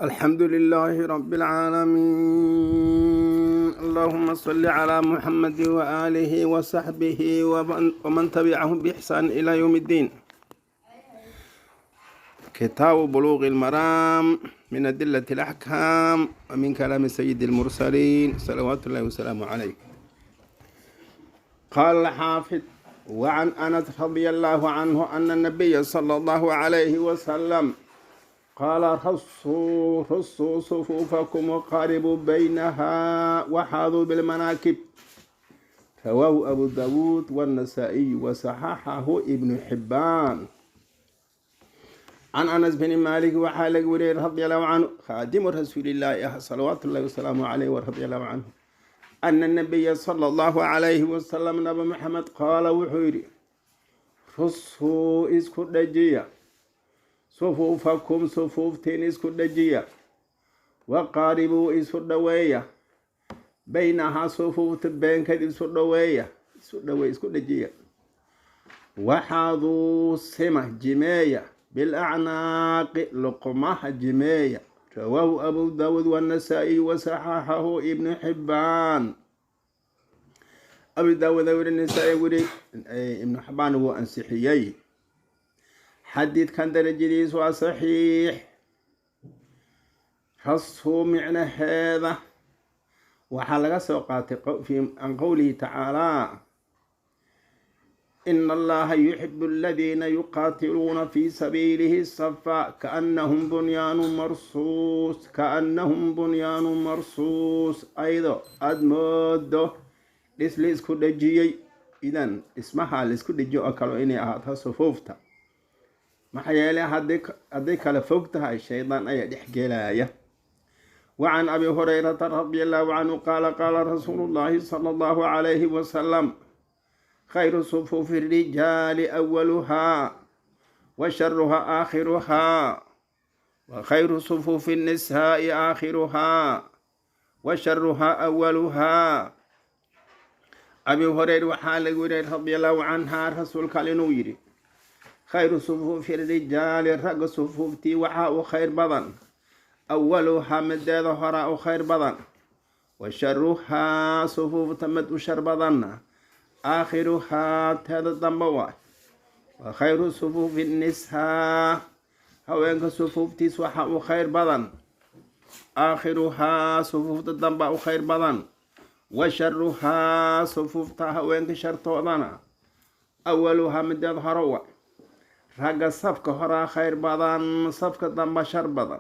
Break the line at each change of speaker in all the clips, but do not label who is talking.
الحمد لله رب العالمين. اللهم صل على محمد وآله وصحبه ومن تبعهم بإحسان إلى يوم الدين. كتاب بلوغ المرام من أدلة الأحكام ومن كلام سيد المرسلين صلوات الله وسلامه عليه. قال الحافظ: وعن أنس رضي الله عنه أن النبي صلى الله عليه وسلم قال: رصوا صفوفكم وقاربوا بينها وحاذوا بالمناكب. رواه أبو داود والنسائي وصححه ابن حبان. عن أنس بن مالك وحال ورير رضي الله عنه خادم رسول الله صلوات الله وسلامه عليه ورضي الله عنه أن النبي صلى الله عليه وسلم نبي محمد قال وحيري: رصوا اسكو دجيا صفوفكم صفوفتين اسكو دجيا وقاربوا اسكو دويا بينها صفوف بينك اسكو دويا اسكو دجيا وحاذوا سمة جمية بالأعناق لقمة جمية. رواه أبو داود والنسائي وصححه ابن حبان. أبو داود والنسائي ابن حبان هو أنسحيي حديث كان درجيس وصحيح. خصه معنى هذا وحلق سوقات عن قوله تعالى: إن الله يحب الذين يقاتلون في سبيله صفا كأنهم بنيان مرصوص أيضا أدمود لسكو دجيي. إذن اسمها لسكو دجيو أكلو إني أهاتها صفوفتا محيالي هديك لفوقتها الشيطان أي دحجلاية. وعن أبي هريرة رضي الله عنه قال: قال رسول الله صلى الله عليه وسلم: خير صفوف الرجال أولها وشرها آخرها وخير صفوف النساء آخرها وشرها أولها. أبي هريرة وحال رضي الله عنها رسول كالنويري: خير صفوف الرجال رق صفوفتي وحاء خير بدن أولها مدى ظهراء خير بدن وشرها صفوف تمد شر بدن آخرها تهد الضمبوات وخير صفوف النساء هوينك صفوف تسوحا وخير بدن آخرها صفوف الضمباء خير بدن وشرها صفوف تهوينك شر طوضنا أولها مدى ظهروا رقا صفك هرا خير بدن صفك الضمبا شر بدن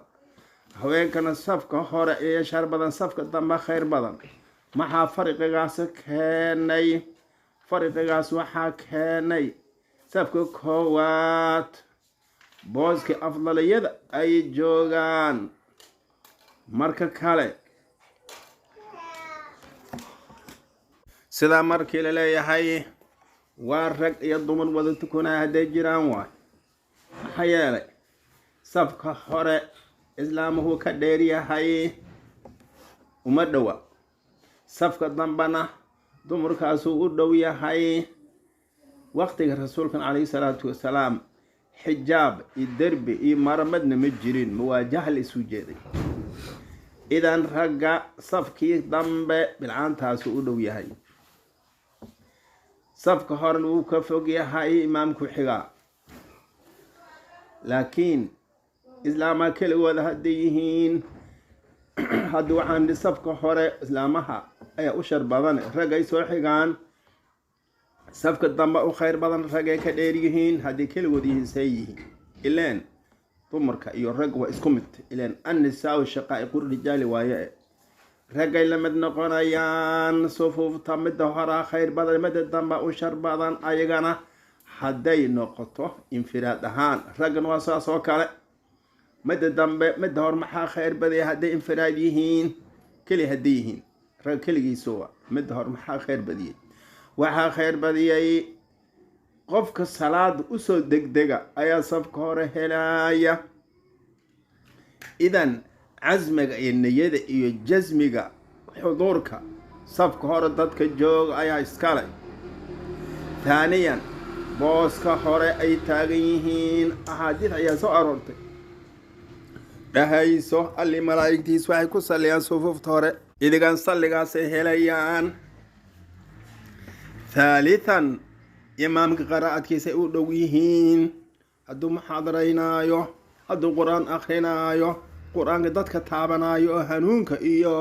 هوينكنا صفك هرا إيه شر بدن صفك الضمبا خير بدن محا فرق غاسك هني فرقaas waxaa keenay safka koowaad booska afdalayada ay joogaan. marka kale sidaa markii la leeyahay waa rag iyo dumar wada tukanaya hadday jiraan waay. maxaa yeelay safka hore islaamuhu ka dheeryahay uma dhowa, safka dambana dumarkaasuu u dhow yahay. waqtiga rasuulkan calayhi salaatu wasalaam xijaab iyo derbi iyo maramadna ma jirin, muwaajaha la isu jeeday. idan ragga safkii dambe bilcaantaasu u dhow yahay, safka horena wuu ka fog yahay imaamku xigaa. laakiin islaamaa keligooda hadday yihiin hadda waxaan safka hore islaamaha ayaa u shar badan, ragay soo xigaan. safka dambe u khayr badan ragay ka dheer yihiin haddii keligood yihiin say yihiin. ileen dumarka iyo rag waa isku mid, ileen annisaau shaqaa'iqu rijaali waaye. ragay la mid noqonayaan sufuufta midda horaa khayr badan, midda dambe u shar badan ayagana hadday noqoto infiraad ahaan. raggan waa saas oo kale, midda dambe midda hor maxaa khayr badaya hadday infiraad yihiin, keli hadday yihiin. rag keligiisuwa midda hor maxaa khayr badiyey? waxaa khayr badiyey qofka salaada usoo degdega ayaa safka hore helaya. idan casmiga iyo niyada iyo jasmiga xuduurka safka hore dadka jooga ayaa iskale. taaniyan booska hore ay taagan yihiin. axaadiis ayaa soo aroortay dhahayso alli malaa'igtiis waxay ku salliyaan sufuufta hore idigan salligaasay helayaan. thaalithan imaamka qiraa'adkiisay u dhow yihiin hadduu muxaadaraynaayo, hadduu qur-aan akrinaayo, qur-aanka dadka taabanaayo oo hanuunka iyo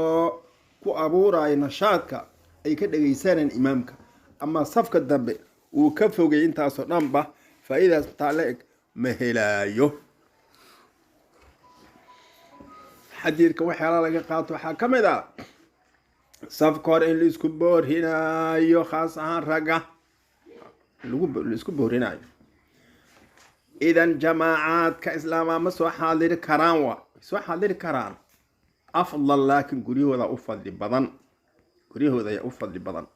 ku abuuraayo nashaadka ay ka dhegaysaneen imaamka. ama safka dambe uu ka fogay intaasoo dhanba faa'iidaas taale eg ma helaayo. xadiidka waxyaala laga qaato waxaa ka mid ah safka hore in laisku boorhinaayo, khaas ahaan ragga laisku boorhinaayo. idan jamaacaadka islaamaa ma soo xaadiri karaan, soo xaadiri karaan afdal, laakiin guryahooda u fadli badan, guryahooda ayaa u fadli badan.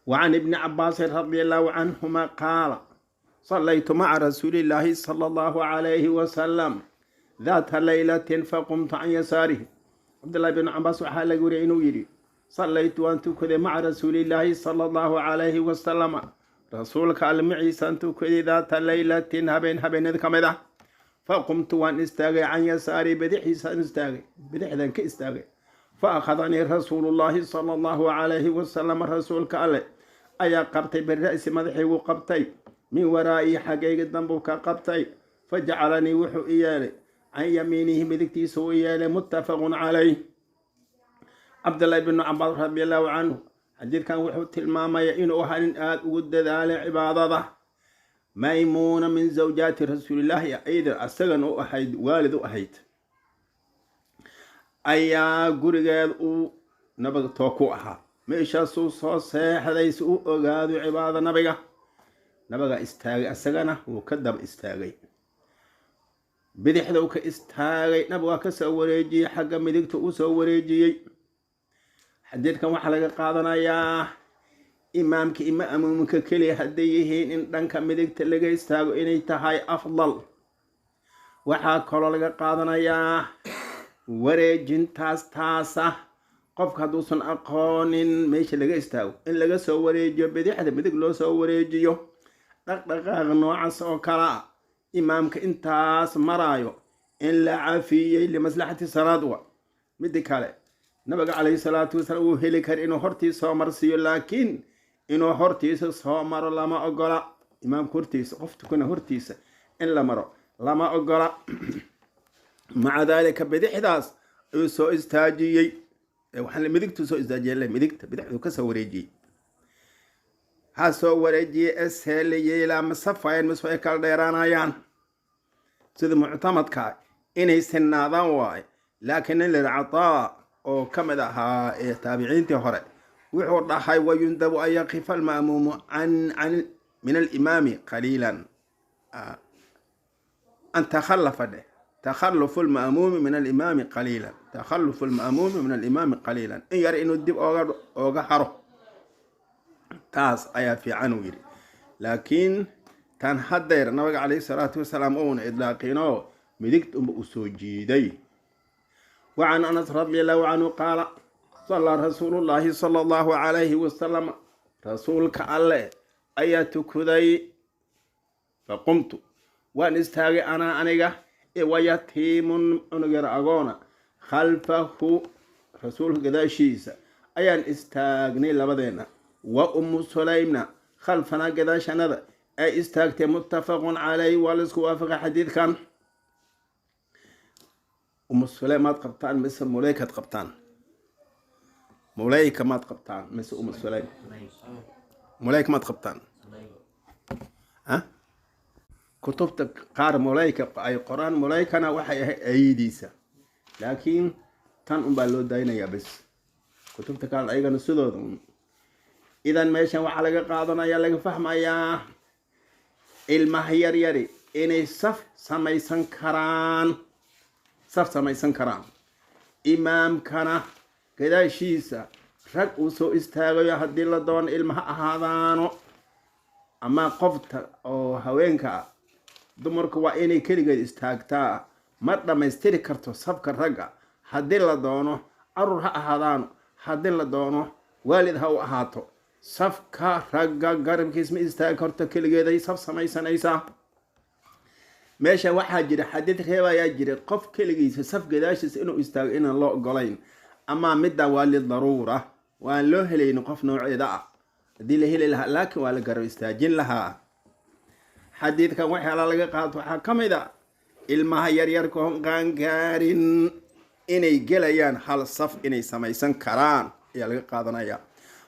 وعن ابن عباس رضي الله عنهما قال صليت مع رسول الله صلى الله عليه وسلم ذات ليلة فقمت عن يساره. عبد الله بن عباس وحال يقول يري صليت وأنت كذا مع رسول الله صلى الله عليه وسلم رسولك المعيس أنت كذا ذات ليلة هبين كمذا فقمت وأن استاغي عن يساري بدحي سنستاغي بدحي ذنك استاغي فأخذني رسول الله صلى الله عليه وسلم رسولك الله أيا قبتي بالرأس مدحي وقبتي من ورائي حقيقة ذنبك قبتي فجعلني وحو إيالي عن يمينه مذكتي سو إيالي متفق عليه. عبد الله بن عباس رضي الله عنه حديث كان وحو تلماما يئنو أهل آل ود ذالي عبادة ميمونة من زوجات رسول الله أيضا أستغن أحيد والد أحيد ayaa gurigeed uu nabiga tooku ahaa, meeshaasuu soo seexdays u ogaado cibaado nabiga istaagay, asagana wuu ka daba istaagay, bidixda uu ka istaagay, nabiga ka soo wareejiyey, xagga midigta uu soo wareejiyey. xadiidkan waxaa laga qaadanayaa imaamka ima amuumka keliya hadday yihiin in dhanka midigta laga istaago inay tahay afdal. waxaa kaloo laga qaadanayaa wareejintaas taasa qofka hadduusan aqoonin meesha laga istaago in laga soo wareejiyo bidixda, midig loo soo wareejiyo. dhaqdhaqaaq noocaas oo kale ah imaamka intaas maraayo in la cafiyey limaslaxati salaadwa. midi kale nabiga calayhi salaatu wasalaam uu heli kara inuu hortiisa soo marsiiyo, laakiin inuu hortiisa soo maro lama ogola. imaamka hortiisa, qof tukana hortiisa in la maro lama ogola. maca daalika bidixdaas ayuu soo istaajiyey, waxaan midigtu soo istaajiyey, midigta bidixdu ka soo wareejiyey, ha soo wareejiyey esheeliyey ilaa masafayn mise ay kala dheeraanayaan sida muctamadka inay sinaadaan waaye. laakiin in lilcataa oo ka mid ahaa ee taabiciintii hore wuxuu dhahay wayundabu an yaqifa alma'muumu can min alimaami qaliilan an takhallafa dheh تخلف المأموم من الإمام قليلا، تخلف المأموم من الإمام قليلا. إن يرى إنه الدب أوغا حره تاس أيا في عنو يري، لكن كان حدير النبي عليه الصلاة والسلام أون إطلاقينه مدكت أسوجيدي. وعن أنس رضي الله عنه قال صلى رسول الله صلى الله عليه وسلم رسولك الله أيات كذي فقمت وأن استاغي أنيقه ويتيم ونقر أغونا خلفه رسول قداشيسا أيان استاغني لبدينا وأم سليمنا خلفنا قداشنا أي استاغت متفق عليه والسك وافق حديث كان أم سليم ما تقبطان مثل ملايكة تقبطان، ملايكة ما تقبطان مثل أم سليم، ملايكة ما تقبطان. ها كتبت قار ملايكة أي قرآن ملايكنا وحي أيديسا، لكن كان بالو داينا يا بس كتبت قال أيضا السدود. إذا ماشي وحلقة قاضنا يلا فهم يا المهير يري إني صف سمي سنكران، صف سمي سنكران إمام كان كذا شيسا رك وسو استاغي هدي الله دون المها هذانو. أما قفت أو هوينك dumarku waa inay keligeed istaagtaa, ma dhammaystiri karto sabka ragga. haddii la doono carruur ha ahaadaano, haddii la doono waalid ha u ahaato, safka ragga garabkiis ma istaagi karto, keligeeday saf samaysanaysaa. meesha waxaa jira xadiid reebayaa jira qof keligiisa saf gadaashiisa inuu istaago inaan loo ogolayn ama midda waa lidaruura waan loo helayni qof nooceeda ah haddii la heli lahaa laakiin waa la garab istaajin lahaa. xadiidkan waxyaala laga qaato waxaa ka mid a ilmaha yaryarka oon qaangaarin inay gelayaan hal saf inay samaysan karaan ayaa laga qaadanayaa.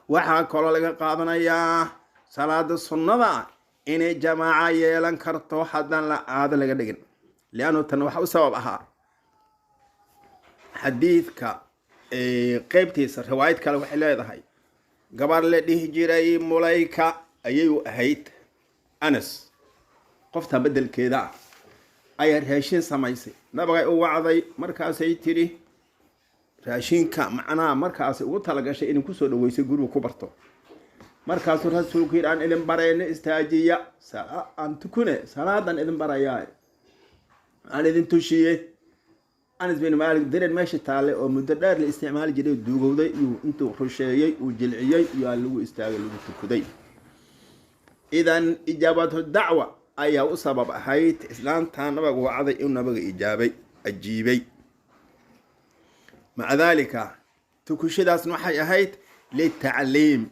waxaa kaloo laga qaadanayaa salaada sunnada inay jamaaca yeelan karto haddaan la aado laga dhigin, liannu tan waxa u sabab ahaa xadiidka qeybtiisa riwaayad kale waxay leedahay gabar la dhihi jiray mulayka ayay u ahayd anas, qofta bedelkeeda ah ayaa raashin samaysay, nabagay u wacday, markaasay tiri raashinka macnaha markaasay ugu talagashay inay kusoo dhaweysay guriga ku barto. markaasuu rasuulku yidhi aan idin barayna istaajiya aan tukune salaadan idin barayaa aan idin tushiyey. anas bin maalik diren meesha taale oo muddo dheer la isticmaali jiray duugowday iyo intuu rusheeyey uu jilciyey iyo aan lagu istaagay lagu tukuday. idan ijaabatu dacwa ayaa u sabab ahayd islaamta nabaga wacday inuu nabaga ajiibay. maca daalika tukushadaasna waxay ahayd litacliim,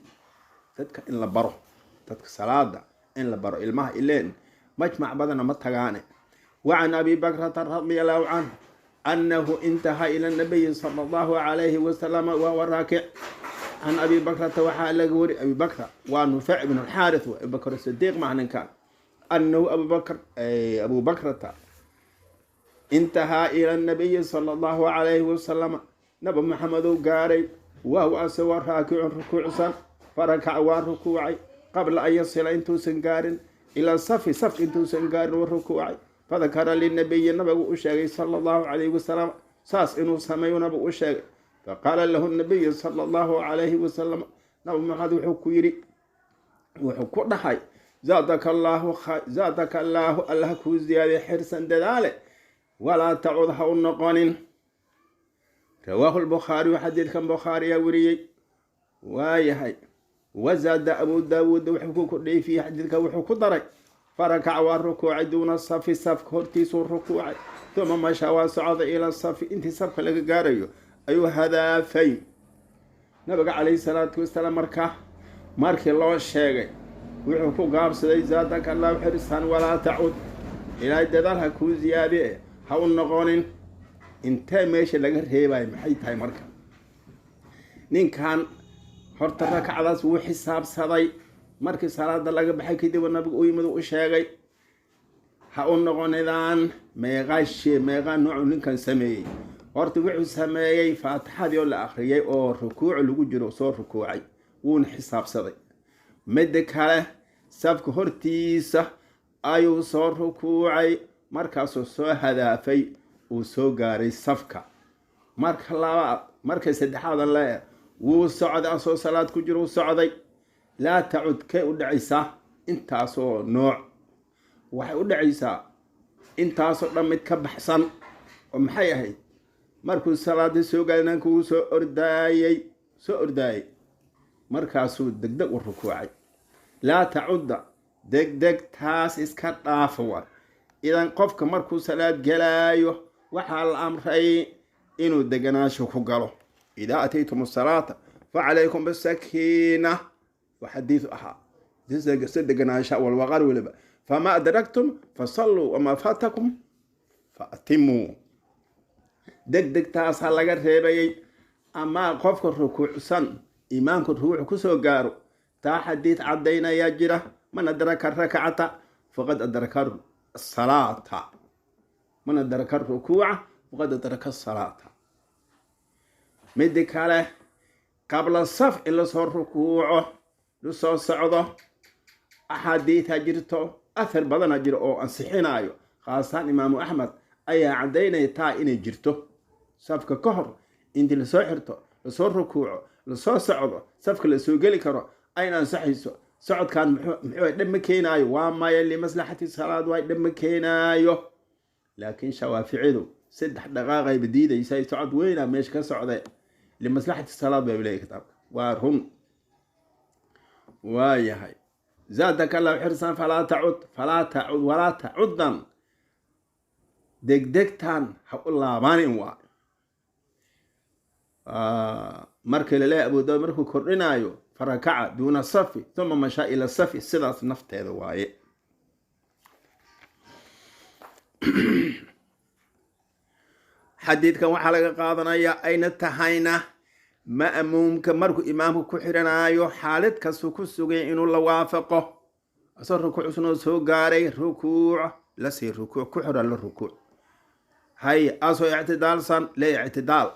dadka in la baro, dadka salaada in la baro ilmaha ileen majmac badana ma tagaane. wacan abi bakrata radi allahu canhu annahu intaha ila nabiyi sala allahu calayhi wasalam wahuwa raakic. can abi bakrata waxaa laga wari abi bakra waa nufaac ibn alxaaris wa abubakr sidiiq macninkan annahu abu bakrata intahaa ila nabiyi sala allahu calayhi wasalam nabi maxamedow gaaray wahuwa asagoo raakicun rukuucsan farakaca waa rukuucay qabla an yasila intuusan gaarin ilaa safi saf intuusan gaarin wa rukuucay. fadakara linabiyi nabigu u sheegay sala allahu calayhi wasalam saas inuu sameeyo nabigu u sheegay. faqaala lahu nabiyu sala allahu calayhi wasalam nabi maxamed wuxuu ku yidhi, wuxuu ku dhahay zaadaka allaahu allah kuu ziyaadiya xirsan dadaale walaa tacud ha u noqonin. rawaahu lbukhaariyu xadiidkan bukhaariyaa weriyey. waayahay wazaada abu daawuud wuxuu ku kordhiyey fiihi xadiidka wuxuu ku daray farakaca waa rukuucay duuna safi safka hortiisuu rukuucay uma mashaa waa socday ila safi intii safka laga gaarayo ayuu hadaafay. nabiga calayhi salaatu wasalaam markii loo sheegay wuxuu ku gaabsaday zaadaka allahu xirsan walaa tacud, ilaahay dadaal ha kuu ziyaadiye ha u noqonin. intee meesha laga reebayo maxay tahay marka? ninkan horta rakacdaas wuu xisaabsaday, markii salaada laga baxay kadib nabigu u yimid u sheegay ha u noqonidaan meeqaa noocu ninkan sameeyey. horta wuxuu sameeyey faatixadii oo la akhriyay oo rukuuc lagu jiro soo rukuucay wuuna xisaabsaday. midda kale safka hortiisa ayuu soo rukuucay, markaasuu soo hadaafay uu soo gaaray safka. marka labaad markay saddexaadan le wuu socday asoo salaad ku jiro u socday. laa tacud kay u dhacaysaa intaasoo nooc, waxay u dhacaysaa intaasoo dhan mid ka baxsan oo maxay ahayd markuu salaada soo gaaray nanka wuu soo ordaayey markaasuu degdeg u rukuucay. laa tacudda degdeg taas iska dhaafa. idan qofka markuu salaad gelaayo waxaa la amray inuu deganaasho ku galo. idaa ataytum salaata facalaykum bisakiina وحديث أها صدقنا شاء والوغار ولبا فما أدركتم فصلوا وما فاتكم فأتموا. دق تاسا لغا ريباي أما قفك الركوع سن إيمانك الركوع كسو قارو تا حديث عدينا يا جرة من أدرك الركعة فقد أدرك الصلاة، من أدرك الركوع فقد أدرك الصلاة. مدك عليه قبل الصف إلا صار ركوعه لسو صعده أحاديث جرته أثر بدنا جر أو أنصحنايو خاصة إمام أحمد أي عدينا تا إني جرته صفك كهر إنت لسو حرته لسو ركوعه لسو صعده صفك لسو قلي كرو أين أنصحيسو صعد كان محوي دم كينايو وما يلي مصلحة الصلاة واي دم كينايو. لكن شوافعيدو سدح دقاقة بديدة يساي صعد وينا ميش كسعده لمصلحة الصلاة بيبلي كتاب وارهم وايهاي. زادك الله حرصا فلا تعد ولا تعدا degdegtan ha u laabanin waa markii la leeyahay Abu Daawud markuu kordhinayo farakaca duuna safi thumma masha ila safi sidaas nafteeda waaye xadiidkan waxaa laga qaadanayaa ayna tahayna ma'muumka markuu imaamku ku xiranayo xaalad kastuu ku sugay inuu la waafaqo asoo rukuucnoo soo gaaray rukuuc la sii rukuuc ku xira la rukuuc hay asoo ictidaalsan la ictidaal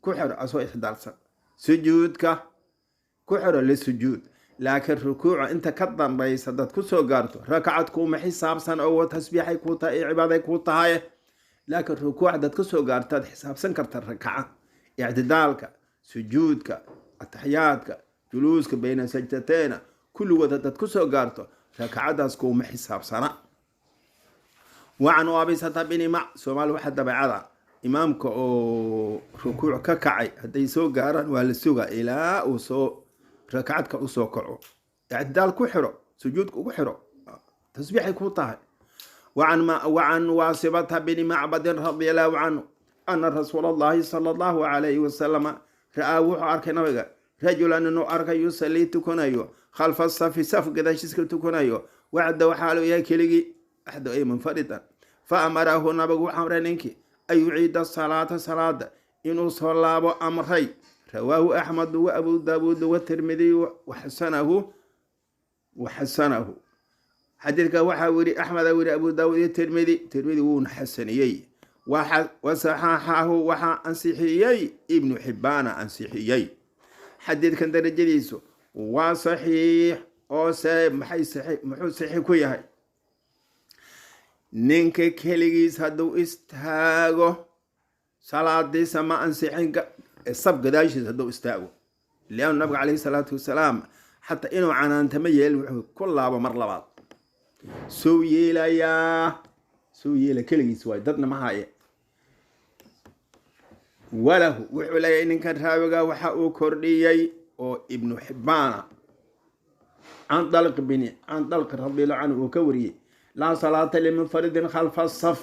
ku xiro asoo ictidaalsan sujuudka ku xiro la sujuud laakiin rukuuca inta ka dambaysa dad ku soo gaarto rakacad kuuma xisaabsan oo tasbiixay ku tahay cibaaday ku tahay laakiin rukuuc dad ku soo gaartaad xisaabsan karta rakaca ictidaalka sujuudka ataxiyaadka juluuska bayna sajdateena kulligood dad ku soo gaarto rakacadaas kuuma xisaabsana wacan waabisata bini mac soomaali waxa dabeecada imaamka oo rukuuc ka kacay hadday soo gaaraan waa la sugaa ilaa uu soo rakacadka u soo kaco ictidaal ku xiro sujuudka ugu xiro tasbiixay ku tahay وعن واصبة بن معبد رضي الله عنه أن رسول الله صلى الله عليه وسلم رأى وحارك نبغى رجلا إنه أرك يصلي تكونيو خلف الصف صف كذا شسك تكونيو وعد وحاله يكلي أحد أي منفردا فأمره نبغى حمرنك أن يعيد صلاة إنه صلى أمري رواه أحمد وأبو داود والترمذي وحسنه حديثك وحا وري أحمد وري أبو داود الترمذي ون حسنيي وصححه وحا أنصحيي ابن حبان أنصحيي حديث كان درجيسو وصحيح أو محي صحيح كوياي نينك كليس هدو استاغو صلاة دي سما أنصحين الصف قدايش هدو استاغو لأن النبي عليه الصلاة والسلام حتى إنه عنان تميل كل لابا مرلبات soo yeela keligiis waay dadna ma haye walahu wuxuu leeyahay ninkan raawiga waxa uu kordhiyey oo ibnu xibbaana can dalq radiallahu canhu uu ka wariyey laa salaata limunfaridin khalfa saf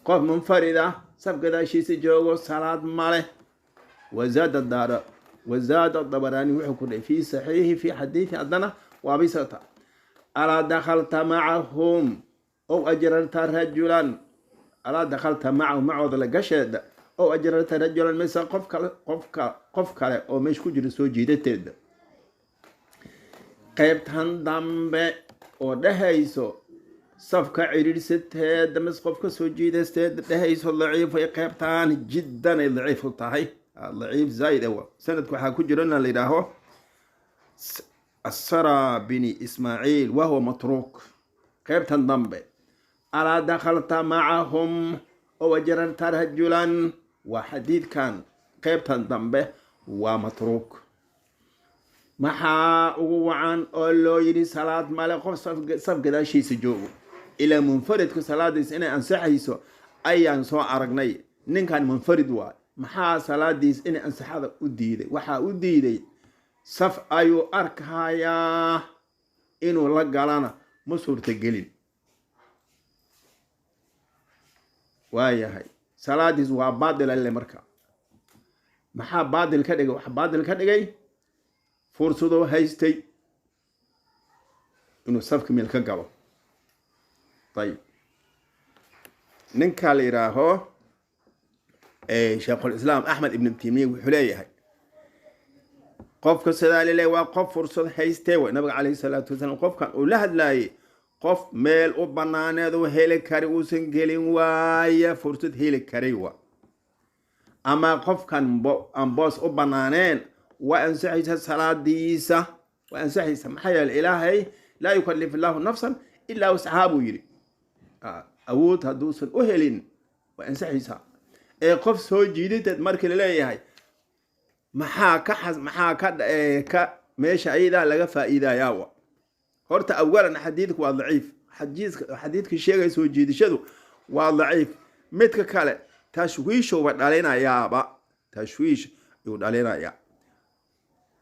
qof munfarida saf gadaashiisa joogo salaad male wazaada dabaraani wuxuu kordhiyay fii saxiixi fii xadiidi haddana waabisata ألا دخلت معهم أو أجررت رجلا ألا دخلت معه ذلك أو أجررت رجلا مثل قفك أو مش كجر سوجيدتد قيبتان دمبه أو دهيسو صفك عرير ستة دمس قفك سوجيدتد دهيسو ضعيف قيبتان جدا ضعيف الطهي ضعيف زايد هو سندك حا كجرنا اللي راهو السرى بن إسماعيل وهو متروك قيبتان ضمبه ألا دخلت معهم أو جررت رجلا وحديث كان قيبتان ضمبه ومتروك maxaa ugu wacan oo loo yidhi salaad male qof saf gadaashiisa joogo ilaa munfaridku salaadiis inay ansaxayso ayaan soo aragnay ninkan munfarid waay maxaa salaadiis inay ansaxada u diiday waxaa u diiday saf ayuu arkayaa inuu la galana ma suurtagelin waayahay salaadiis waa baadil alle marka maxaa baadil ka dhigay wax baadil ka dhigay فرصدو هايستي انو صفك ميل كغلو طيب ننكا ليراهو شيخ الاسلام احمد ابن تيميه وحليه قف كسدالي لي وقف فرصد هايستي ونبي عليه الصلاه والسلام قف كان ولا هدلاي قف ميل او بنانيدو هيل كاري وسن جيلين وايا فرصد هيل كاريوا اما قف كان بوس او بنانين وأنسحيس صلاديسة وأنسحيس محيا الإلهي لا يكلف الله نفسا إلا وسحابه يري أود هدوس أهلين وأنسحيس قف سو جيدة مركل إلهي محا ماشي أيضا لغا فائدة ياوى هورت أولا حديثك وضعيف حديثك الشيء سو جيدة شدو وضعيف متك كالي تشويش ودالينا يابا تشويش يودالينا يابا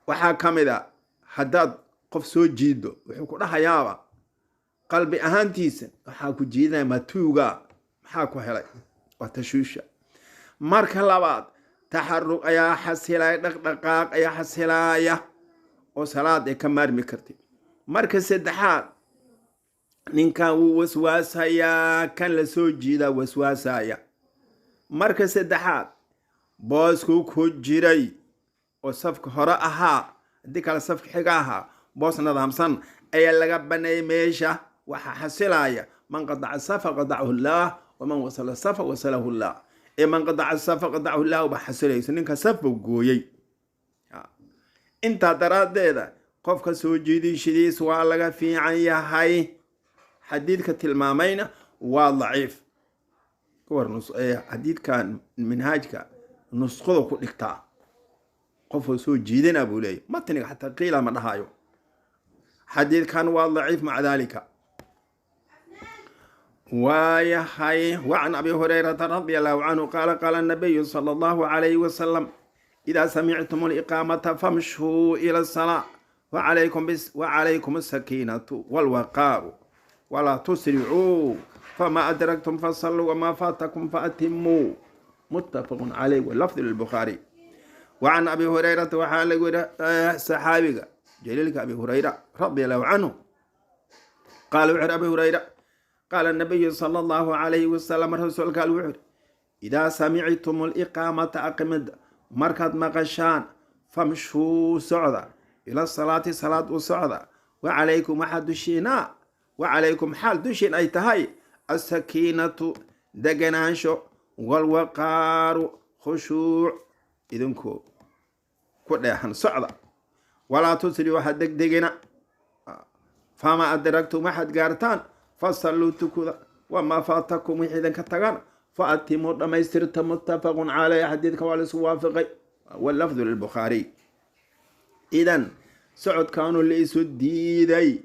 waxaa kamida hadaad qof soo jiido wuxuu ku dhahayaaba qalbi ahaantiisa waxaa ku jiidanaya matuuga حاكو هلاي وتشويشة مركا لباد تحرك أيا حسيلاي دقاق أيا حسيلاي وصلاة كمار مكرتي مركا سدحات نينكا وسواسايا كان لسو جيدا وسواسايا مركا سدحات بوسكو كجيري وصفك هراءها ديك على صفك حقاها بوس نظامسان أي لغا بني ميشا وحا حسيلايا من قطع الصفا قطعه الله ومن وصل الصفا وصله الله إيه من قطع الصفا قطعه الله وبحسيلايا سنينكا صف وقويي انت دراد ديدا قفك سوجيدي شديس والغا في عيا هاي حديثك تلمامين وضعيف كور حديث كان منهاجك نسخه كدغتا قف سوجيدين ابو لي متني حتى قيل ما دهايو حديث كان وضعيف مع ذلك ويا هاي وعن ابي هريره رضي الله عنه قال قال النبي صلى الله عليه وسلم إذا سمعتم الإقامة فامشوا إلى الصلاة وعليكم السكينة والوقار ولا تسرعوا فما أدركتم فصلوا وما فاتكم فأتموا متفق عليه واللفظ للبخاري وعن أبي هريرة وحال صحابي جليلك أبي هريرة رضي الله عنه قال وحر أبي هريرة قال النبي صلى الله عليه وسلم الرسول قال وحر إذا سمعتم الإقامة أقمد مركض مقشان فامشوا سعدا إلى الصلاة صلاة وسعدا وعليكم أحد الشيناء وعليكم حال دشين أي تهي السكينة دقنانشو والوقار خشوع إذنكو كوديحن سعدا ولا تسري واحد دقنا فما أدركتم أحد قارتان فصلوا تكوذا وما فاتكم إذن كتغان فأتموا لما يسترت متفق عليه حديث كوالس وافقي واللفظ للبخاري إذن سعود كانوا اللي يسديدي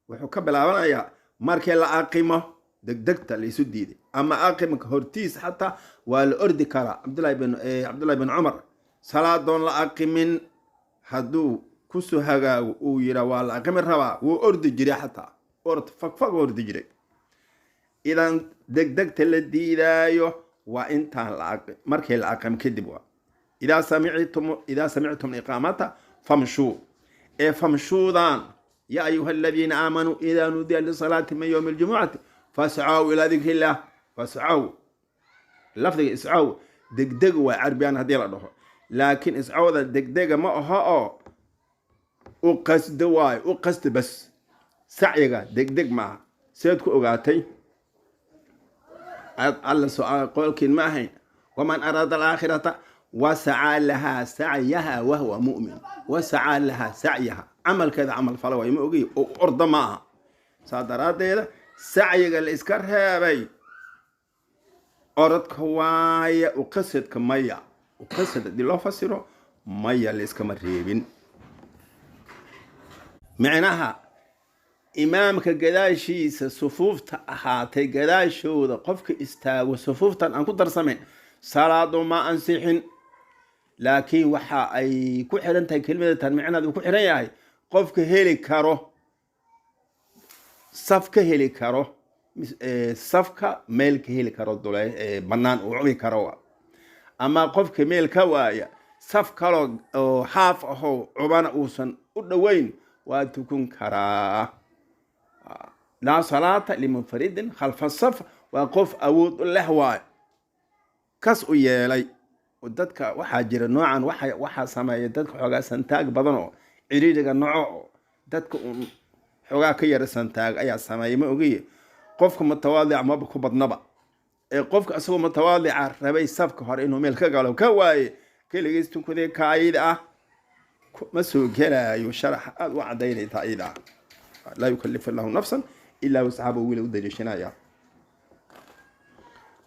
وحكب العبانية ماركي العاقمة دقدقتا اللي يسديدي أما عاقمك هورتيس حتى والأرد كرا عبد الله بن عمر صلاة دون العاقمين حدو كسو هغا ويرا والعاقم الروا وأرد جري حتى أرد فقفق أرد جري إذن دقدقت الذي دايو وإنت العاقم ماركي العاقم كدبوا إذا سمعتم الإقامة فامشوا فامشوا دان يا أيها الذين آمنوا إذا نودي للصلاة من يوم الجمعة فاسعوا إلى ذكر الله فاسعوا لفظ اسعوا دقدق وعربيان هدي الله لكن اسعوا ذا دقدق ما هو وقصد واي وقصد بس سعيغا دقدق ما سيدكو أغاتي الله سؤال قول كلمة هين ومن أراد الآخرة وسعى لها سعيها وهو مؤمن وسعى لها سعيها عمل كذا عمل فلوى يموقي أرض معها صادرات هذا سعي الإسكار هاي أرض كوايا وقصد كمية وقصد دي لو فسره مية الإسكار مريبين معناها إمامك قداشي صفوف تأحاتي قداشي وذا قفك استاغ صفوف أنكو درسمين صلاة ما أنسيحين لكن وحا أي كحرن تاي كلمة معنى ذو كحرن ياهي قفك هيلي كارو صفك هيلي كارو صفك ميلك هيلي كارو دولاي بنان وعوي كارو أما قفك ميلك وايا صفك لو حاف أهو عبان أوسن ودوين وتكون كرا لا صلاة لمنفرد خلف الصف وقف أود اللهواي كسو يلي وددك waxaa jira noocan waxa sameeyay dadka xogaa santaag badan oo ciriiriga nooco dadka xogaa ka yar santaag ayaa sameeyay ma ogiye qofka mutawaadic ma ku badnaba ee qofka asagoo mutawaadic rabay safka hore inuu meel ka galo ka waaye kaligiis tunkudee kaayid ah ma soo galaayo sharax aad u cadeynay taayida la yukallifu Allahu nafsan illa wus'aha wila u dajishanaya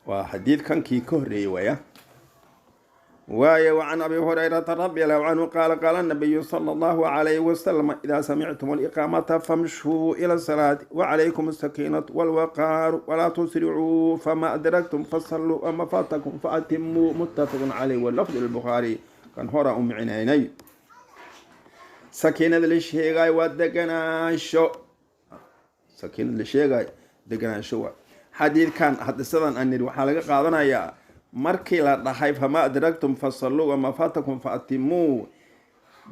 wa hadith kan ki kohreey waya وعن أبي هريرة رضي الله عنه قال النبي صلى الله عليه وسلم إذا سمعتم الإقامة فامشوا إلى الصلاة وعليكم السكينة والوقار ولا تسرعوا فما أدركتم فصلوا وما فاتكم فأتموا متفق عليه واللفظ للبخاري كان هو أم عيني سكينة للشيغاي ودقنا شو سكينة للشيغاي دقنا شو xadiidkan hadisadan anir waxaa laga qaadanayaa markii la dhahay fama adragtum fasalluu wama fatakum fa atimuu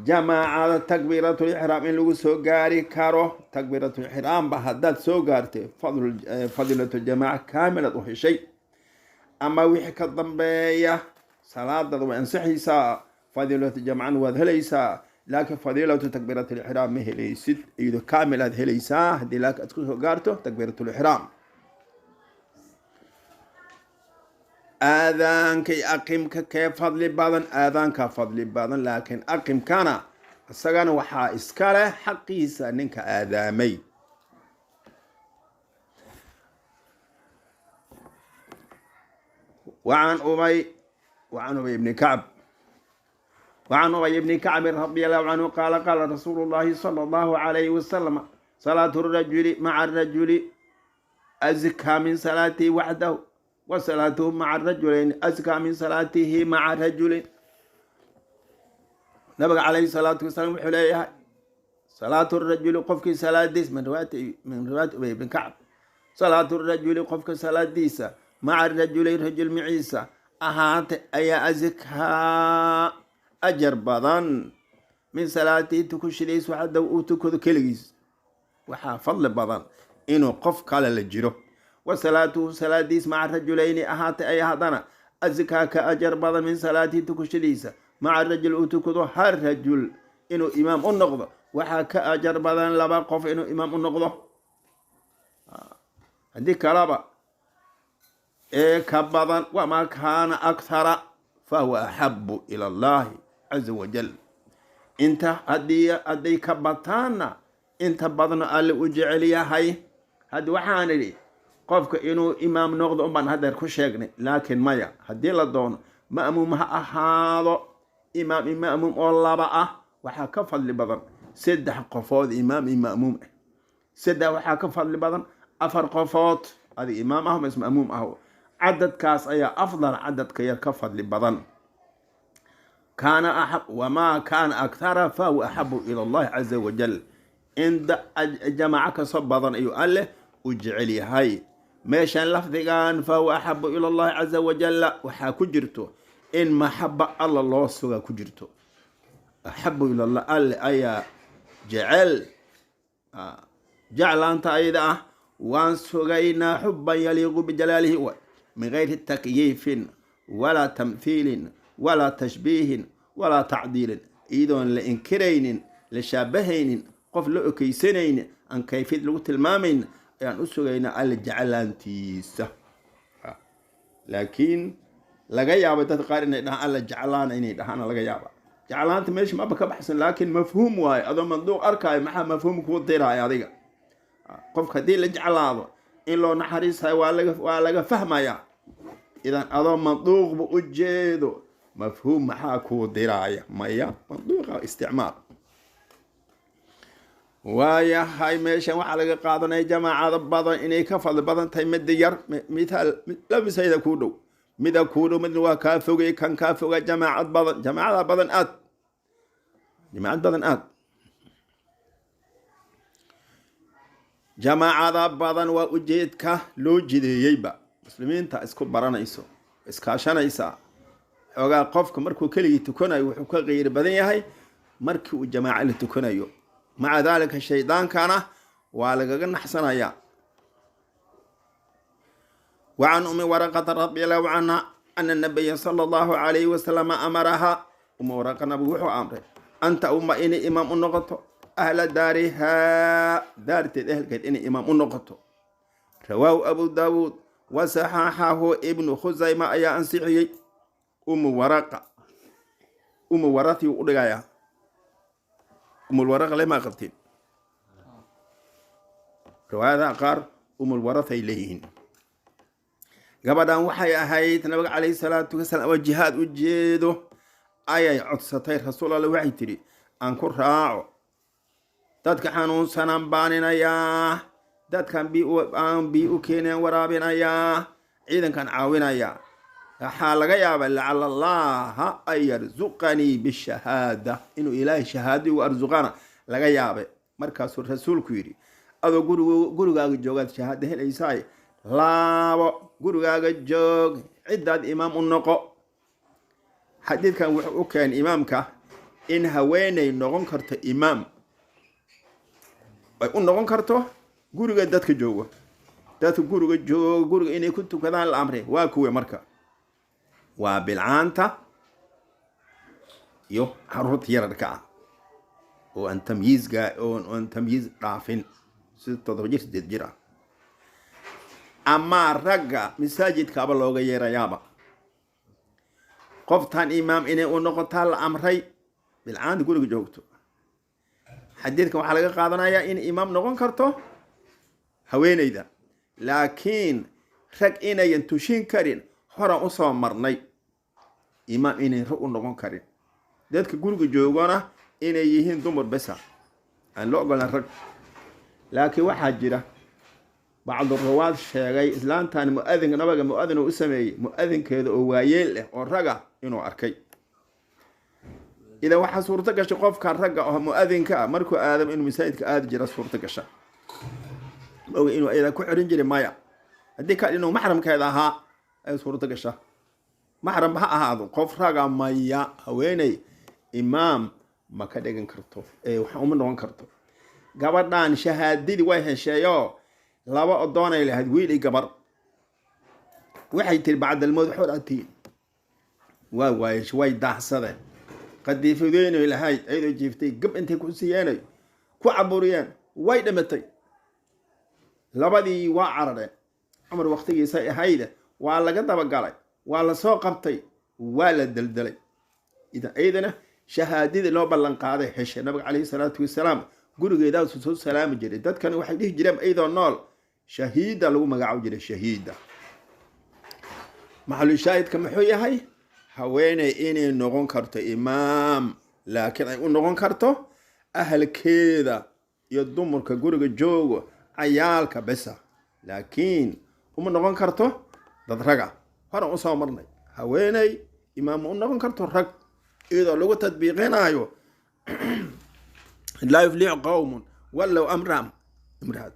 jamaacada takbiiratul ixraam in lagu soo gaari karo takbiiratul ixraamba haddaad soo gaartay fadiilatul jamaaca kaamilad u heshay ama wixii ka dambeeya salaadada way ansaxaysaa fadiilatu jamcan waad helaysaa laakiin fadiilatu takbiiratul ixraam ma helaysid iyadoo kaamil aad helaysaa haddii laakiin aad ku soo gaarto takbiiratul ixraam aadaankay aqimka kee fadli badan aadaanka fadli badan laakiin aqimkana isagana waxaa iska leh xaqiisa ninka aadaamay وعن أبي بن كعب رضي الله عنه قال رسول الله صلى الله عليه وسلم صلاة الرجل مع الرجل أزكى من صلاته وحده وصلاته مع الرجلين أزكى من صلاته مع الرجل نبي عليه الصلاة والسلام حليها صلاة الرجل قفك صلاة ديس من رواية أبي بن كعب صلاة الرجل قفك صلاة ديسة مع الرجل رجل معيسى أهات أي أزكى أجر بضان من صلاته تكشليس وحده وتكذ كليس وحافظ بضان إنه قفك على الجرو وصلاته صلاة ديس مع الرجلين أهات أي هدنا أزكى كأجر بضان من صلاته تكشليس مع الرجل وتكذ هر رجل إنه إمام النقضة وحكى أجر بضان لبا قف إنه إمام النقضة هذيك كلابا كبضا وما كان أكثر فهو أحب إلى الله عز وجل انت أدي كبطانا انت بدنا اللي أجعليا هاي هاد وحاني لي قفك إنو إمام نغض أمان هذا الكشيغني لكن مايا هدي لدون مأمومها أحاضو إمام والله بقى وحاكا فضل بدن سدح قفوض إمام مأموم سدح وحاكا فضل بدن أفر قفوض هذه إمام أهم اسم مأموم أهو عدد كاس أي أفضل عدد كي يكفض لبضن كان أحب وما كان أكثر فهو أحب إلى الله عز وجل عند جماعك صبضن أيها الله وجعلي هاي ماشان لفظيان فهو أحب إلى الله عز وجل وحا كجرته إن محبة الله سوى كجرته أحب إلى الله أي جعل أنت أيضا وان سغينا حبا يليق بجلاله من غير تكييف ولا تمثيل ولا تشبيه ولا تعديل إذن لإنكرين لشابهين قف لأكيسنين أن كيفية لغة المامين يعني أسغينا الجعلانتيسة لكن لغيابة تتقارن إنها الجعلان إني دهانا لغيابة جعلانت ماشي ما بك بحسن لكن مفهوم واي أظن منذوق أركاي محا مفهوم كوطيرا يا ذيك قف هدي لجعلاده إن لو نحريسها waa laga fahmaya idan adoo manduuq bu u jeedo mafhuum maxaa ku diraya maya manduuqa isticmaal waaya hay meeshan waxa laga qaadanay jamaacada badan inay ka fadli badan tahay mid yar mithal laba sayda ku dhow mid waa ka fogay kan ka foga jamaacad badan aad جماعة بدن وأجيدك لو جدييبا مسلمين تا اسكو برانيسو اسكاشانيسا اوغا قفك مركو كلي تكونايو وحو كغير بدن يahay markii uu jamaaca la tukanayo maca dalika shaydaankana waa lagaga naxsanaya وعن أم ورقة رضي الله عنها أن النبي صلى الله عليه وسلم أمرها أم ورقة نبوحو أمره أنت إني إمام النقطة أهل دارها دارت الأهل كانت إني إمام النقطة رواه أبو داود وصححه ابن خزيمة أي أنسعي أم ورقة ودغايا أم الورقة لما قلتين رواية قار أم الورثة إليهن gabadhan waxay ahayd nabiga kaleey salaatu wasalaam oo jihaad u jeedo ayay codsatay rasuul waxay tiri aan ku raaco dadka xanuunsan baaninaya dadkan bi u keeneen waraabinaya ciidankan caawinaya waxa laga yaabaa la'alla Allah ay yarzuqani bishahada inuu ilaahay shahaadi u arzuqana laga yaabay markaas rasuulku yiri adoo gurigaaga joogaad shahaada helaysaa laabo gurigaaga joog ciddaad imaam u noqo. xadiidkan wuxuu u keenay imaamka in haweeney noqon karto imaam ay u noqon karto guriga dadka jooga. dadka guriga jooga guriga inay ku tukadaan la amray waa kuwe marka waa bilcaanta iyo caruurta yararka ah oo aan tamyiiz dhaafin sida 7 jir 8 jir ah. ama ragga masaajidkaaba looga yeerayaaba qoftan imaam inay u noqotaa la amray bilcaanta guriga joogto. xadiidkan waxaa laga qaadanayaa in imaam noqon karto haweeneyda, laakiin rag inayan tushin karin horan u soo marnay. imaam inay rag u noqon karin, dadka guriga joogana inay yihiin dumar besa aan la ogolan rag. laakiin waxaa jira bacdu rawaad sheegay islaantan mu'adinka nabaga mu'adin u sameeyey mu'adinkeeda oo waayeel leh oo raga inuu arkay. idan waxaa suurto gashay qofka ragga oo mu'adinka ah markuu aadam inuu masaajidka aadi jira suurto gasha oga inuu ayada ku xirin jiray maya haddii ka inuu maxramkeeda ahaa ay suurto gasha. maxram ha ahaado qof raga maya haweeney imaam ma ka dhigan karto waxa uma noqon karto. gabadhan shahaadadii way hesheeyo laba odoonay lahayd wiil iyo gabar. waxay tiri bacdalmood xoraatiin waa waayesh way daahsadeen qadiifadeenay lahayd ayadoo jiiftay gab intay ku siiyeenay ku caburiyeen way dhimatay. labadii waa carareen cumar waqtigiisa ahayd waa laga dabagalay waa la soo qabtay waa la daldalay. idan ayadana shahaadadii loo ballan qaaday heshay nabiga calayhi salaatu wasalaam gurigeedaa soo salaami jiray. dadkan waxay dhihi jireen ayadoo nool shahiida lagu magacaabo jiray shahiida. maxalu shaahidka muxuu yahay haweeney inay noqon karto imaam, laakiin ay u noqon karto ahalkeeda iyo dumarka guriga joogo cayaalka besa, laakiin uma noqon karto dad raga. horan u soo marnay haweeney imaam u noqon karto rag iyadoo lagu tadbiiqinayo لا يفلح قوم ولو أمرهم امرأة.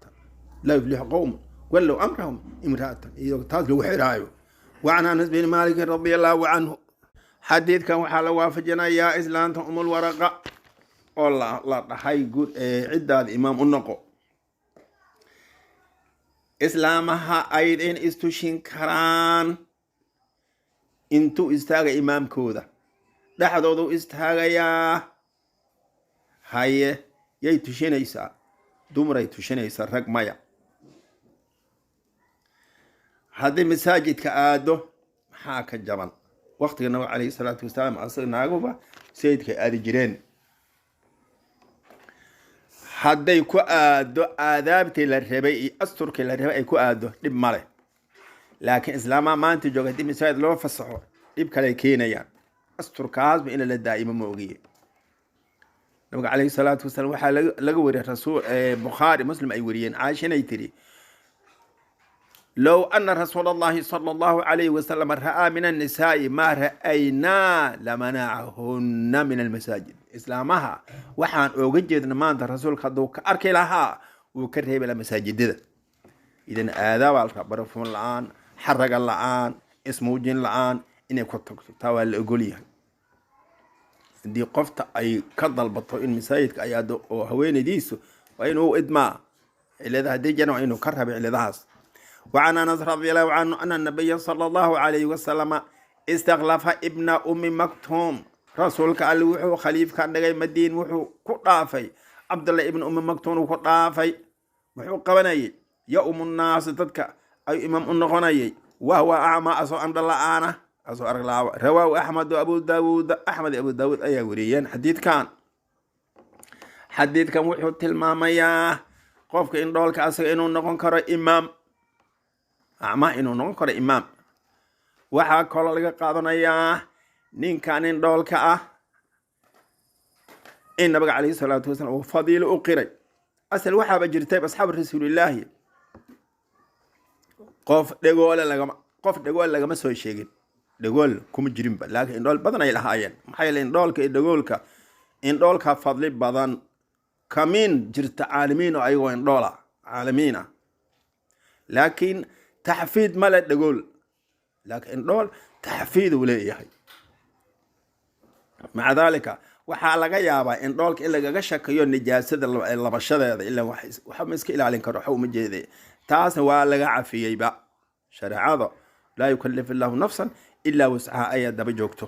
لا يفلح قوم ولو أمرهم امرأة. إذا تاسلوا حرايو. وعن أنس بن مالك رضي الله عنه حديث كان وحال وافجنا يا إسلام أم الورقة والله الله رحي يقول عدة الإمام النقو إسلامها أيضا استشين كران انتو استاغ إمام كودا لحظة استاغ يا haye yay tushinaysaa dumaray tushinaysaa rag maya. haddii masaajidka aado maxaa ka jaban waqtiga nabiga calayhi salaatu wasalaam asaga naaguba sayidkay aadi jireen. hadday ku aado aadaabtii la rabay iyo asturkii la rabay ay ku aado dhib male, laakiin islaamaha maanta jooga haddii masaajid loo fasaxo dhib kale keenayaan. asturkaasba in la daa'imo ma ogiye. nabiga calayhi salaatu wasalaam waxaa laga wariyay rasuul bukhaari muslim ay wariyeen caasha inay tiri low ana rasuul allahi sala allahu calayhi wasalam ra'aa min annisaa'i maa ra'aynaa lamanacahunna min almasaajid. islaamaha waxaan ooga jeedna maanta rasuulka hadduu ka arki lahaa wuu ka reebi lahaa masaajidada. idan aadaabaa la rabaa barafuun la-aan xaraga la-aan ismuujin la-aan inay ku tagto taa waa la ogol yahay. haddii qofta ay ka dalbato in masaajidka ay aado oo haweenaydiisu waa inuu idmaa cilada haddii jana waa inuu ka rabay ciladahaas. وعن أنس رضي الله عنه أن النبي صلى الله عليه وسلم استخلف ابن أم مكتوم رسولك قال وحو خليف كان دغاي مدين وحو كطافي عبد الله ابن أم مكتوم كطافي وحو قبناي يا أم الناس تدك أي إمام النغناي وهو أعمى أسو عند الله أنا أسو أرغلا رواه أحمد وأبو داود أحمد أبو داود أي وريان حديث كان وحو تلماميا قفك إن دولك أسو إنو نغن كرو إمام أعمى إنو نغن كرو إمام waxaa kaloo laga qaadanayaa ninkan in dhoolka ah in nabiga calayhi salaatu wasalaam uu fadiilo u qiray. asal waxaaba jirtay asxaab rasuulillaahi qof dhagool lagama soo sheegin, dhagool kuma jirinba, laakiin indhool badan ay lahaayeen. maxaa yeelay indhoolka iyo dhagoolka indhoolka fadli badan kamiin jirta caalamiin oo ayagoo indhoola caalamiin ah, laakiin taxfiid male dhagool laakiin indhool taxfiid uu leeyahay maca daalika waxaa laga yaabaa indhoolka in lagaga shakiyo nijaasada labashadeeda ilaa waxa ma iska ilaalin karo waxa uma jeedee taasna waa laga cafiyeyba shareecada laa yukallifu illaahu nafsan ilaa wuscaha ayaa daba joogto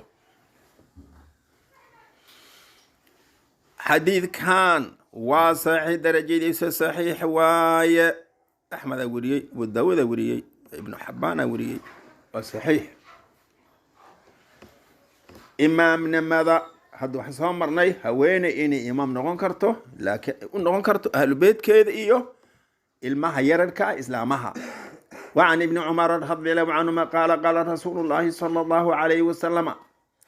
xadiidkan waa saxiix darajadiisa saxiix waaye axmedaa weriyey abu daawuudaa weriyey ibnu xabbaanaa weriyey waa saxiix imaamnimada hadda waxaan soo marnay haweeney inay imaam noqon karto laakiin u noqon karto ahlu beedkeeda iyo ilmaha yararka islaamaha وعن ابن عمر رضي الله عنهما قال قال رسول الله صلى الله عليه وسلم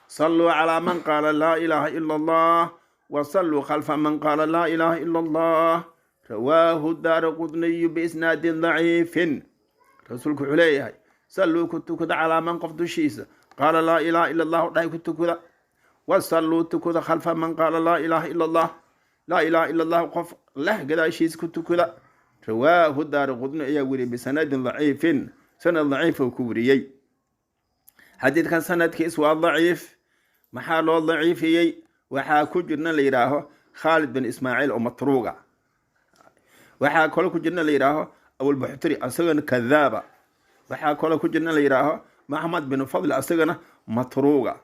صلوا على من قال لا إله إلا الله وصلوا خلف من قال لا إله إلا الله رواه الدارقطني بإسناد ضعيف رسولك عليه صلوا كنت كذا على من قفت الشيس قال لا إله إلا الله لا كنت كذا وصلوا كذا خلف من قال لا إله إلا الله لا إله إلا الله قف له كذا شيس كنت كذا رواه الدارقطني يقول بسند ضعيف سند ضعيف وكوريي حديث كان سند كيس ضعيف محل ضعيفي waxaa ku jirna la yiraaho Khalid bin Ismaa'il oo matruuga waxaa kale ku jirna la yiraaho Abul Buhtari asagana kadhaaba waxaa kale ku jirna la yiraaho Muhammad bin Fadl asagana matruuga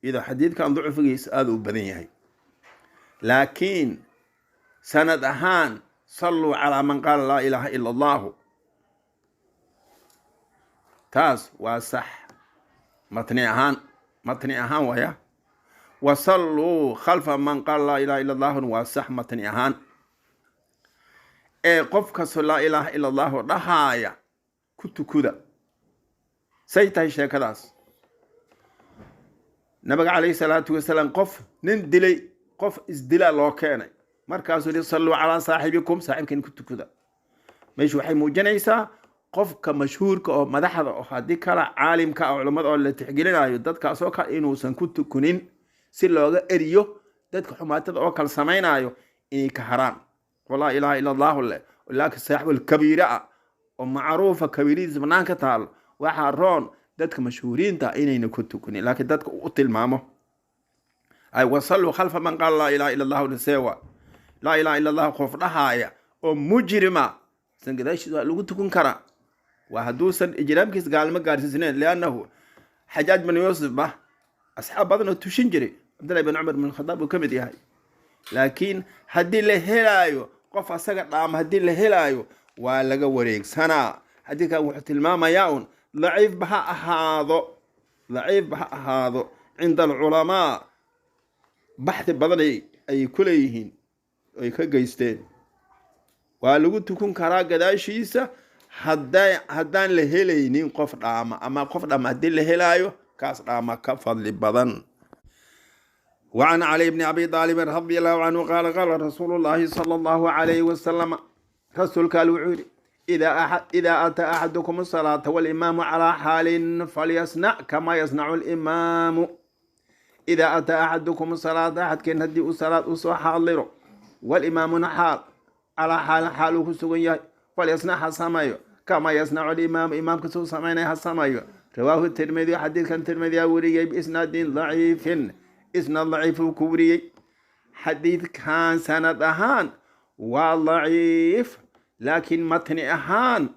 ida xadiidkan ducufigiisa aad u badan yahay laakiin sanad ahaan sallu ala man qala la ilaha illa Allah taas waa sax matni ahaan waya وصلوا خلف من قال لا إله إلا الله وصحمة أهان قفك لا إله إلا الله رهايا كنت كذا سيتهي شاكداس نبي عليه الصلاة والسلام قف نندلي قف ازدلا لو كان مركز صلوا على صاحبكم صاحبكم كنت كذا مش وحي موجنيسا قفك مشهور كأو مدحض أو هديك عالم كأو علماء أو اللي تحجلنا يدد كأسوك إنه سنكنت كنين si looga eriyo dadka xumaatada oo kala sameeynayo inay ka haraan wala ilaha illa allah laakiin saaxibul kabiira oo macruufa kabiiriis banaanka taal waxa roon dadka mashhuuriinta inayna ku tukunin laakiin dadka u tilmaamo ay wasallu khalfa man qala la ilaha illa allah sewa la ilaha illa allah qof dhahaaya oo mujrima sangadaashi lagu tukun kara waa haduusan ijraamkiis gaalma gaarsiisneen leanahu xajaaj bin yuusuf ba أصحاب بدنا تشنجري عبد الله بن عمر بن الخطاب وكمد ياهي لكن هدي له هلايو قف سقط عام هدي له هلايو ولا وريق سنة هدي كان وحت الماما ياون ضعيف بها هذا عند العلماء بحث بدني أي كليهن أي كجيستين ولو تكون كرا قداشيسة هدان له هلايين قف عام أما قف عام هدي له هلايو كاس راما كفضل بدن وعن علي بن أبي طالب رضي الله عنه قال قال رسول الله صلى الله عليه وسلم رسولك الوعود إذا أتى أحدكم الصلاة والإمام على حال فليصنع كما يصنع الإمام إذا أتى أحدكم الصلاة أحد كان هدي الصلاة أصبح حاضر والإمام حال على حاله سوية فليصنع حسامي كما يصنع الإمام إمام كسو سمعنا حسامي رواه الترمذي حديث كان الترمذي وريي بإسناد ضعيف إسناد ضعيف وكوري حديث كان سند أهان وضعيف لكن متن أهان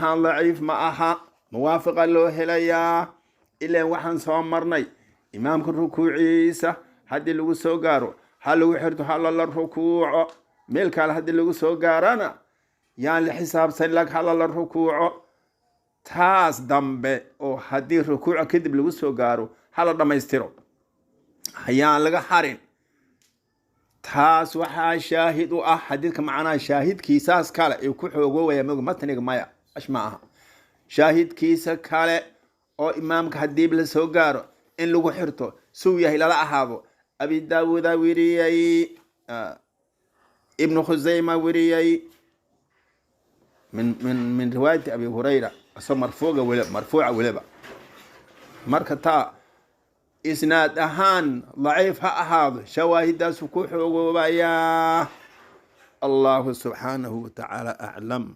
ضعيف ما أها موافقا له هليا إلا وحن صامرني إمام الركوع عيسى هدي لو سوغارو هل وحرت هل الركوع ملك على هدي لو سوغارانا يعني الحساب سلك هل الركوع taas dambe oo hadii rukuuc kadib lagu soo gaaro hal dhameystiro hayaan laga harin taas waxa shaahid u ah xadiidka macnaha shaahidkiisaas kale ee ku xoogowaya matniga maya ashmaaha shaahidkiisa kale oo imaamka hadii la soo gaaro in lagu xirto suu yahay lala ahaado abi daawud wiriyay ibn khuzayma wiriyay من رواية أبي هريرة مرفوعة ولا مركتا إسناد أهان ضعيف هذا شواهد سكوح وبايا الله سبحانه وتعالى أعلم.